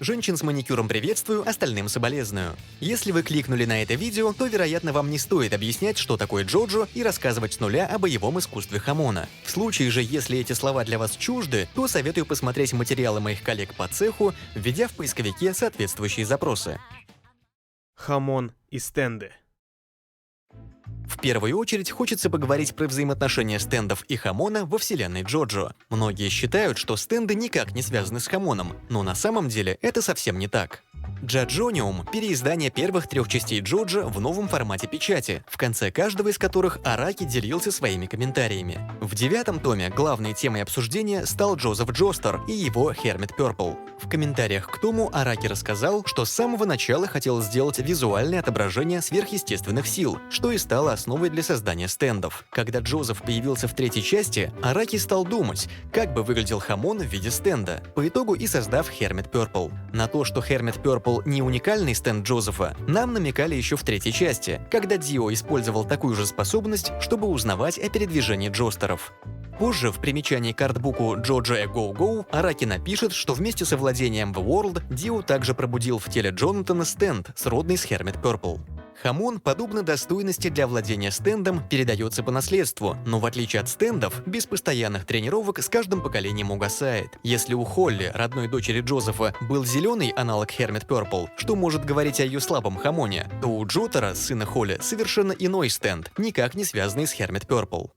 Женщин с маникюром приветствую, остальным соболезную. Если вы кликнули на это видео, то, вероятно, вам не стоит объяснять, что такое Джоджо, и рассказывать с нуля о боевом искусстве Хамона. В случае же, если эти слова для вас чужды, то советую посмотреть материалы моих коллег по цеху, введя в поисковике соответствующие запросы. Хамон и стенды. В первую очередь хочется поговорить про взаимоотношения стендов и Хамона во вселенной Джоджо. Многие считают, что стенды никак не связаны с Хамоном, но на самом деле это совсем не так. Джаджониум – переиздание первых 3 частей Джоджо в новом формате печати, в конце каждого из которых Араки делился своими комментариями. В 9-м томе главной темой обсуждения стал Джозеф Джостер и его Хермит Пёрпл. В комментариях к тому Араки рассказал, что с самого начала хотел сделать визуальное отображение сверхъестественных сил, что и стало основой для создания стендов. Когда Джозеф появился в 3-й части, Араки стал думать, как бы выглядел Хамон в виде стенда, по итогу и создав Хермит Пёрпл. На то, что Хермит Пёрпл не уникальный стенд Джозефа, нам намекали еще в 3-й части, когда Дио использовал такую же способность, чтобы узнавать о передвижении Джостеров. Позже, в примечании к артбуку Джоджо A Go Go, Араки напишет, что вместе со владением The World Дио также пробудил в теле Джонатана стенд, сродный с Хермит Пёрпл. Хамон, подобно достойности для владения стендом, передается по наследству, но в отличие от стендов, без постоянных тренировок с каждым поколением угасает. Если у Холли, родной дочери Джозефа, был зеленый аналог Хермит Пёрпл, что может говорить о ее слабом Хамоне, то у Джотера, сына Холли, совершенно иной стенд, никак не связанный с Хермит Пёрпл.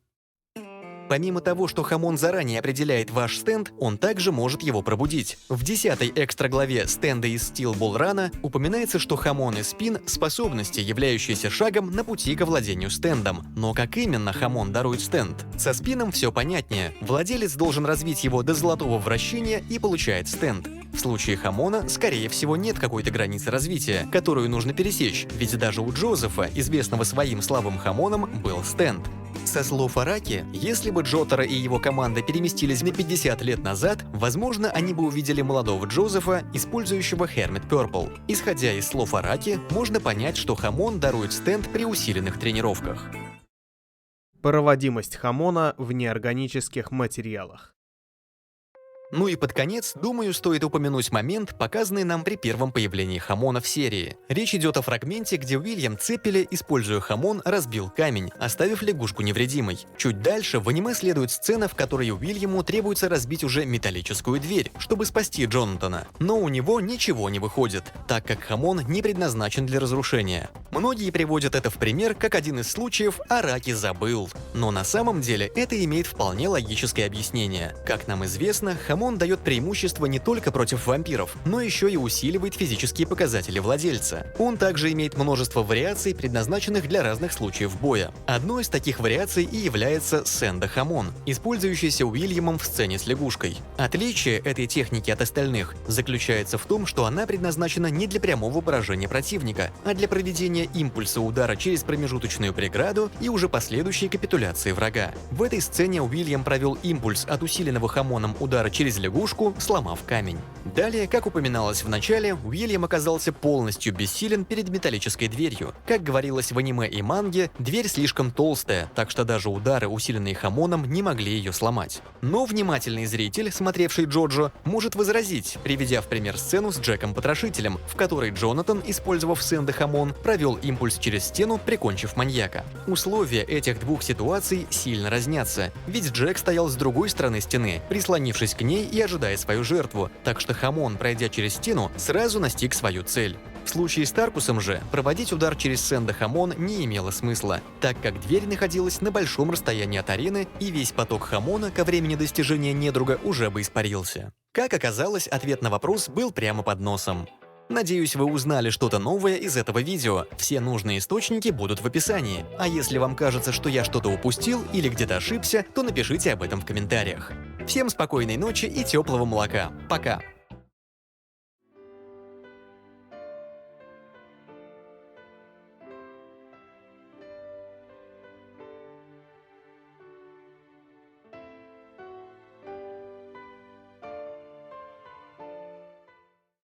Помимо того, что Хамон заранее определяет ваш стенд, он также может его пробудить. В 10-й экстра главе «Стенды из Steel Ball Run» упоминается, что Хамон и Спин – способности, являющиеся шагом на пути к овладению стендом. Но как именно Хамон дарует стенд? Со Спином все понятнее. Владелец должен развить его до золотого вращения и получает стенд. В случае Хамона, скорее всего, нет какой-то границы развития, которую нужно пересечь, ведь даже у Джозефа, известного своим слабым Хамоном, был стенд. Со слов Араки, если бы Джотара и его команда переместились на 50 лет назад, возможно, они бы увидели молодого Джозефа, использующего Хермит Пёрпл. Исходя из слов Араки, можно понять, что Хамон дарует стенд при усиленных тренировках. Проводимость Хамона в неорганических материалах. Ну и под конец, думаю, стоит упомянуть момент, показанный нам при первом появлении Хамона в серии. Речь идет о фрагменте, где Уильям Цеппеле, используя Хамон, разбил камень, оставив лягушку невредимой. Чуть дальше в аниме следует сцена, в которой Уильяму требуется разбить уже металлическую дверь, чтобы спасти Джонатана. Но у него ничего не выходит, так как Хамон не предназначен для разрушения. Многие приводят это в пример, как один из случаев Араки забыл. Но на самом деле это имеет вполне логическое объяснение. Как нам известно, Хамон дает преимущество не только против вампиров, но еще и усиливает физические показатели владельца. Он также имеет множество вариаций, предназначенных для разных случаев боя. Одной из таких вариаций и является Сэнда Хамон, использующийся Уильямом в сцене с лягушкой. Отличие этой техники от остальных заключается в том, что она предназначена не для прямого поражения противника, а для проведения импульса удара через промежуточную преграду и уже последующей капитуляции врага. В этой сцене Уильям провел импульс от усиленного Хамоном удара через лягушку, сломав камень. Далее, как упоминалось в начале, Уильям оказался полностью бессилен перед металлической дверью. Как говорилось в аниме и манге, дверь слишком толстая, так что даже удары, усиленные Хамоном, не могли ее сломать. Но внимательный зритель, смотревший Джоджо, может возразить, приведя в пример сцену с Джеком-потрошителем, в которой Джонатан, использовав Сэнда Хамон, провел импульс через стену, прикончив маньяка. Условия этих двух ситуаций сильно разнятся, ведь Джек стоял с другой стороны стены, прислонившись к ней и ожидая свою жертву, так что Хамон, пройдя через стену, сразу настиг свою цель. В случае с Таркусом же проводить удар через Сэнда Хамон не имело смысла, так как дверь находилась на большом расстоянии от арены, и весь поток Хамона ко времени достижения недруга уже бы испарился. Как оказалось, ответ на вопрос был прямо под носом. Надеюсь, вы узнали что-то новое из этого видео. Все нужные источники будут в описании. А если вам кажется, что я что-то упустил или где-то ошибся, то напишите об этом в комментариях. Всем спокойной ночи и теплого молока. Пока!